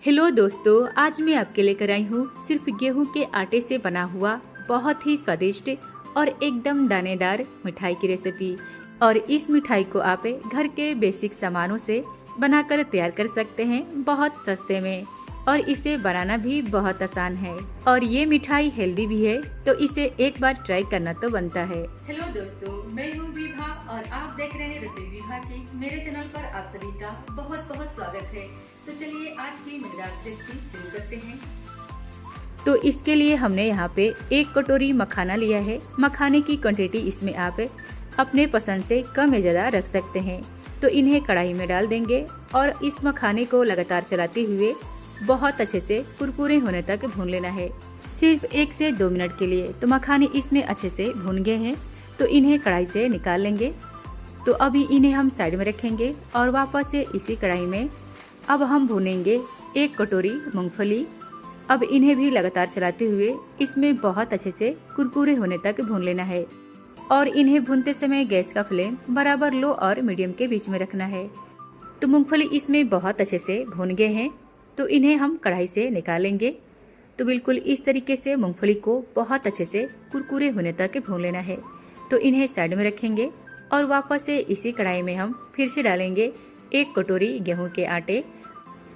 Hello दोस्तों, आज मैं आपके लेकर आई हूँ सिर्फ गेहूं के आटे से बना हुआ बहुत ही स्वादिष्ट और एकदम दानेदार मिठाई की रेसिपी। और इस मिठाई को आप घर के बेसिक सामानों से बनाकर तैयार कर सकते हैं बहुत सस्ते में, और इसे बनाना भी बहुत आसान है। और ये मिठाई हेल्दी भी है, तो इसे एक बार ट्राई करना तो बनता है। हेलो दोस्तों, मैं हूँ विभा और आप देख रहे हैं रसोई विभा की। मेरे चैनल पर आप सभी का बहुत बहुत स्वागत है। तो चलिए आज की मजेदार रेसिपी शुरू करते हैं। तो इसके लिए हमने यहाँ पे 1 कटोरी मखाना लिया है। मखाने की क्वांटिटी इसमें आप अपने पसंद से कम या ज्यादा रख सकते हैं। तो इन्हें कढ़ाई में डाल देंगे और इस मखाने को लगातार चलाते हुए बहुत अच्छे से कुरकुरे होने तक भून लेना है, सिर्फ 1 से 2 मिनट के लिए। तो मखाने इसमें अच्छे से भून गए हैं, तो इन्हें कढ़ाई से निकाल लेंगे। तो अभी इन्हें हम साइड में रखेंगे और वापस से इसी कढ़ाई में अब हम भूनेंगे 1 कटोरी मूंगफली। अब इन्हें भी लगातार चलाते हुए इसमें बहुत अच्छे से कुरकुरे होने तक भून लेना है। और इन्हें भूनते समय गैस का फ्लेम बराबर लो और मीडियम के बीच में रखना है। तो मूंगफली इसमें बहुत अच्छे से भून गए हैं, तो इन्हें हम कढ़ाई से निकालेंगे। तो बिल्कुल इस तरीके से मूंगफली को बहुत अच्छे से कुरकुरे होने तक भून लेना है। तो इन्हें साइड में रखेंगे और वापस से इसी कढ़ाई में हम फिर से डालेंगे 1 कटोरी गेहूं के आटे।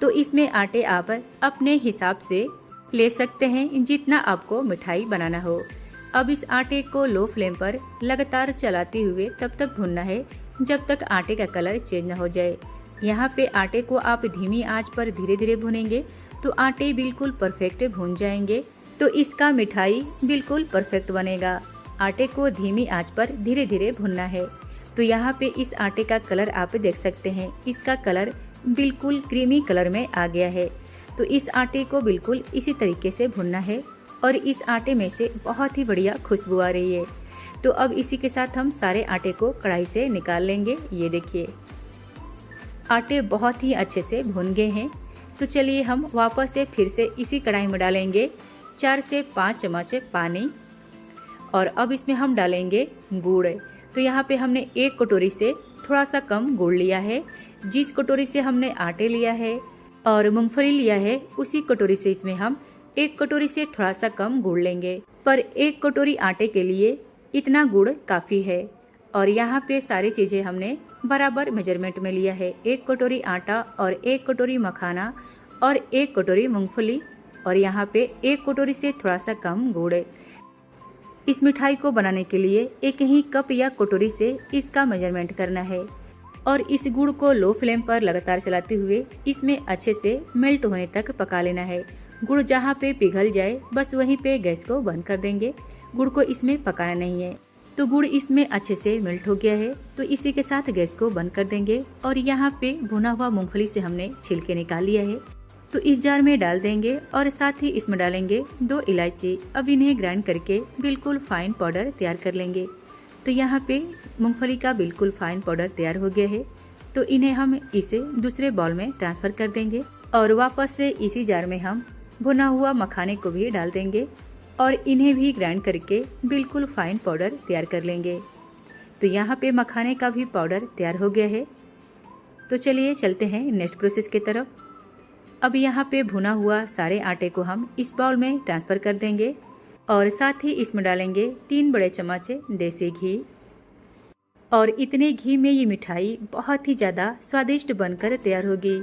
तो इसमें आटे आप अपने हिसाब से ले सकते हैं जितना आपको मिठाई बनाना हो। अब इस आटे को लो फ्लेम पर लगातार चलाते हुए तब तक भूनना है जब तक आटे का कलर चेंज न हो जाए। यहाँ पे आटे को आप धीमी आंच पर धीरे धीरे भुनेंगे तो आटे बिल्कुल परफेक्ट भून जाएंगे। तो इसका मिठाई बिल्कुल परफेक्ट बनेगा। आटे को धीमी आंच पर धीरे धीरे भुनना है। तो यहाँ पे इस आटे का कलर आप देख सकते हैं, इसका कलर बिल्कुल क्रीमी कलर में आ गया है। तो इस आटे को बिल्कुल इसी तरीके से भुनना है और इस आटे में से बहुत ही बढ़िया खुशबू आ रही है। तो अब इसी के साथ हम सारे आटे को कढ़ाई से निकाल लेंगे। ये देखिए आटे बहुत ही अच्छे से भुन गए हैं। तो चलिए हम वापस से फिर से इसी कढ़ाई में डालेंगे 4 से 5 चम्मच पानी। और अब इसमें हम डालेंगे गुड़। तो यहाँ पे हमने 1 कटोरी से थोड़ा सा कम गुड़ लिया है। जिस कटोरी से हमने आटे लिया है और मूंगफली लिया है, उसी कटोरी से इसमें हम 1 कटोरी से थोड़ा सा कम गुड़ लेंगे। पर 1 कटोरी आटे के लिए इतना गुड़ काफी है। और यहाँ पे सारी चीजें हमने बराबर मेजरमेंट में लिया है। 1 कटोरी आटा और 1 कटोरी मखाना और 1 कटोरी मूंगफली और यहाँ पे 1 कटोरी से थोड़ा सा कम गुड़। इस मिठाई को बनाने के लिए एक ही कप या कटोरी से इसका मेजरमेंट करना है। और इस गुड़ को लो फ्लेम पर लगातार चलाते हुए इसमें अच्छे से मेल्ट होने तक पका लेना है। गुड़ जहाँ पे पिघल जाए बस वहीं पे गैस को बंद कर देंगे। गुड़ को इसमें पकाना नहीं है। तो गुड़ इसमें अच्छे से मेल्ट हो गया है, तो इसी के साथ गैस को बंद कर देंगे। और यहाँ पे भुना हुआ मूंगफली से हमने छिलके निकाल लिया है, तो इस जार में डाल देंगे और साथ ही इसमें डालेंगे 2 इलायची। अब इन्हें ग्राइंड करके बिल्कुल फाइन पाउडर तैयार कर लेंगे। तो यहाँ पे मूंगफली का बिल्कुल फाइन पाउडर तैयार हो गया है। तो इन्हें हम इसे दूसरे बाउल में ट्रांसफर कर देंगे और वापस से इसी जार में हम भुना हुआ मखाने को भी डाल देंगे और इन्हें भी ग्राइंड करके बिल्कुल फाइन पाउडर तैयार कर लेंगे। तो यहाँ पे मखाने का भी पाउडर तैयार हो गया है। तो चलिए चलते हैं नेक्स्ट प्रोसेस की तरफ। अब यहाँ पे भुना हुआ सारे आटे को हम इस बाउल में ट्रांसफर कर देंगे और साथ ही इसमें डालेंगे 3 बड़े चम्मच देसी घी। और इतने घी में ये मिठाई बहुत ही ज़्यादा स्वादिष्ट बनकर तैयार होगी।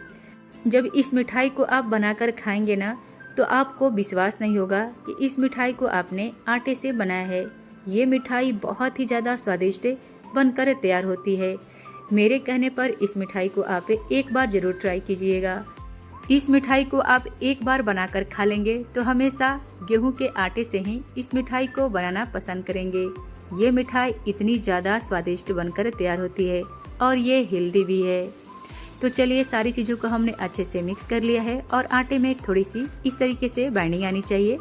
जब इस मिठाई को आप बनाकर खाएंगे ना, तो आपको विश्वास नहीं होगा कि इस मिठाई को आपने आटे से बनाया है। ये मिठाई बहुत ही ज़्यादा स्वादिष्ट बनकर तैयार होती है। मेरे कहने पर इस मिठाई को आप एक बार जरूर ट्राई कीजिएगा। इस मिठाई को आप एक बार बनाकर खा लेंगे तो हमेशा गेहूं के आटे से ही इस मिठाई को बनाना पसंद करेंगे। ये मिठाई इतनी ज़्यादा स्वादिष्ट बनकर तैयार होती है और ये हेल्दी भी है। तो चलिए सारी चीज़ों को हमने अच्छे से मिक्स कर लिया है और आटे में थोड़ी सी इस तरीके से बाइंडिंग आनी चाहिए।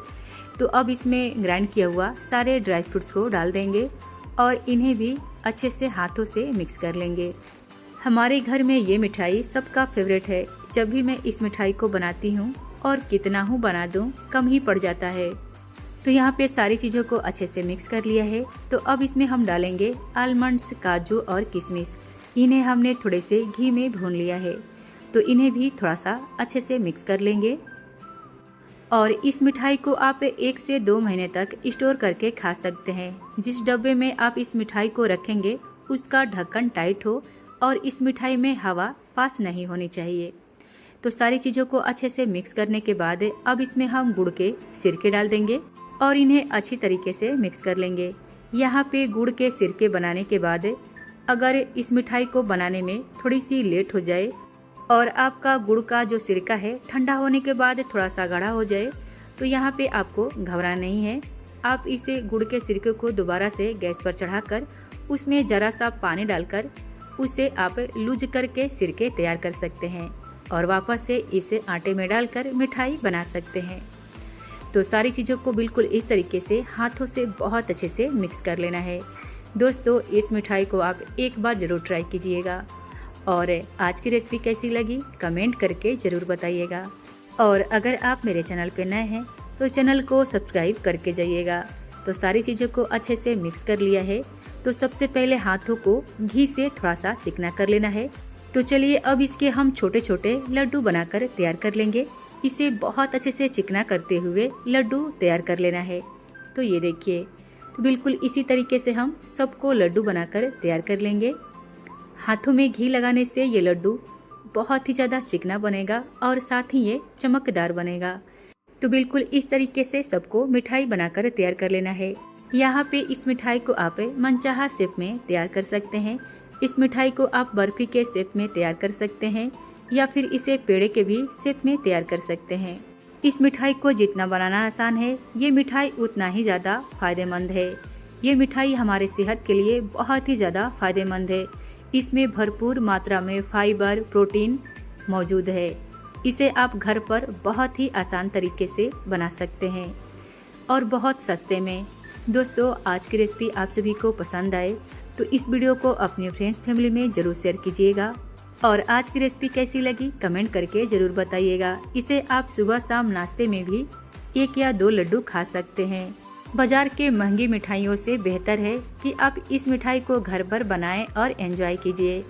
तो अब इसमें ग्राइंड किया हुआ सारे ड्राई फ्रूट्स को डाल देंगे और इन्हें भी अच्छे से हाथों से मिक्स कर लेंगे। हमारे घर में ये मिठाई सबका फेवरेट है। जब भी मैं इस मिठाई को बनाती हूँ और कितना हूँ बना दूँ कम ही पड़ जाता है। तो यहाँ पे सारी चीज़ों को अच्छे से मिक्स कर लिया है। तो अब इसमें हम डालेंगे आलमंड्स, काजू और किशमिश। इन्हें हमने थोड़े से घी में भून लिया है। तो इन्हें भी थोड़ा सा अच्छे से मिक्स कर लेंगे। और इस मिठाई को आप 1 से 2 महीने तक स्टोर करके खा सकते हैं। जिस डब्बे में आप इस मिठाई को रखेंगे उसका ढक्कन टाइट हो और इस मिठाई में हवा पास नहीं होनी चाहिए। तो सारी चीज़ों को अच्छे से मिक्स करने के बाद अब इसमें हम गुड़ के सिरके डाल देंगे और इन्हें अच्छी तरीके से मिक्स कर लेंगे। यहाँ पे गुड़ के सिरके बनाने के बाद अगर इस मिठाई को बनाने में थोड़ी सी लेट हो जाए और आपका गुड़ का जो सिरका है ठंडा होने के बाद थोड़ा सा गाढ़ा हो जाए, तो यहाँ पे आपको घबराना नहीं है। आप इसे गुड़ के सिरके को दोबारा से गैस पर चढ़ाकर उसमें जरा सा पानी डालकर उसे आप लूज करके सिरके तैयार कर सकते हैं और वापस से इसे आटे में डालकर मिठाई बना सकते हैं। तो सारी चीज़ों को बिल्कुल इस तरीके से हाथों से बहुत अच्छे से मिक्स कर लेना है। दोस्तों, इस मिठाई को आप एक बार ज़रूर ट्राई कीजिएगा और आज की रेसिपी कैसी लगी कमेंट करके ज़रूर बताइएगा। और अगर आप मेरे चैनल पर नए हैं तो चैनल को सब्सक्राइब करके जाइएगा। तो सारी चीज़ों को अच्छे से मिक्स कर लिया है, तो सबसे पहले हाथों को घी से थोड़ा सा चिकना कर लेना है। तो चलिए अब इसके हम छोटे छोटे लड्डू बनाकर तैयार कर लेंगे। इसे बहुत अच्छे से चिकना करते हुए लड्डू तैयार कर लेना है। तो ये देखिए, तो बिल्कुल इसी तरीके से हम सबको लड्डू बनाकर तैयार कर लेंगे। हाथों में घी लगाने से ये लड्डू बहुत ही ज़्यादा चिकना बनेगा और साथ ही ये चमकदार बनेगा। तो बिल्कुल इस तरीके से सबको मिठाई बनाकर तैयार कर लेना है। यहाँ पे इस मिठाई को आप मनचाहा शेप में तैयार कर सकते हैं। इस मिठाई को आप बर्फी के शेप में तैयार कर सकते हैं या फिर इसे पेड़े के भी शेप में तैयार कर सकते हैं। इस मिठाई को जितना बनाना आसान है, ये मिठाई उतना ही ज़्यादा फायदेमंद है। ये मिठाई हमारे सेहत के लिए बहुत ही ज़्यादा फायदेमंद है। इसमें भरपूर मात्रा में फाइबर, प्रोटीन मौजूद है। इसे आप घर पर बहुत ही आसान तरीके से बना सकते हैं और बहुत सस्ते में। दोस्तों, आज की रेसिपी आप सभी को पसंद आए तो इस वीडियो को अपने फ्रेंड्स फैमिली में जरूर शेयर कीजिएगा। और आज की रेसिपी कैसी लगी कमेंट करके जरूर बताइएगा। इसे आप सुबह शाम नाश्ते में भी 1 या 2 लड्डू खा सकते हैं। बाजार के महंगी मिठाइयों से बेहतर है कि आप इस मिठाई को घर पर बनाएं और एंजॉय कीजिए।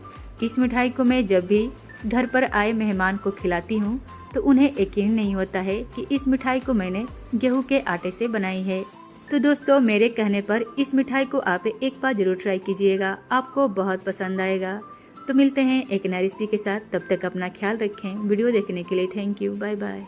इस मिठाई को मैं जब भी घर पर आए मेहमान को खिलाती हूँ तो उन्हें यकीन नहीं होता है कि इस मिठाई को मैंने गेहूं के आटे से बनाई है। तो दोस्तों, मेरे कहने पर इस मिठाई को आप एक बार जरूर ट्राई कीजिएगा, आपको बहुत पसंद आएगा। तो मिलते हैं एक नई रेसिपी के साथ, तब तक अपना ख्याल रखें। वीडियो देखने के लिए थैंक यू, बाय बाय।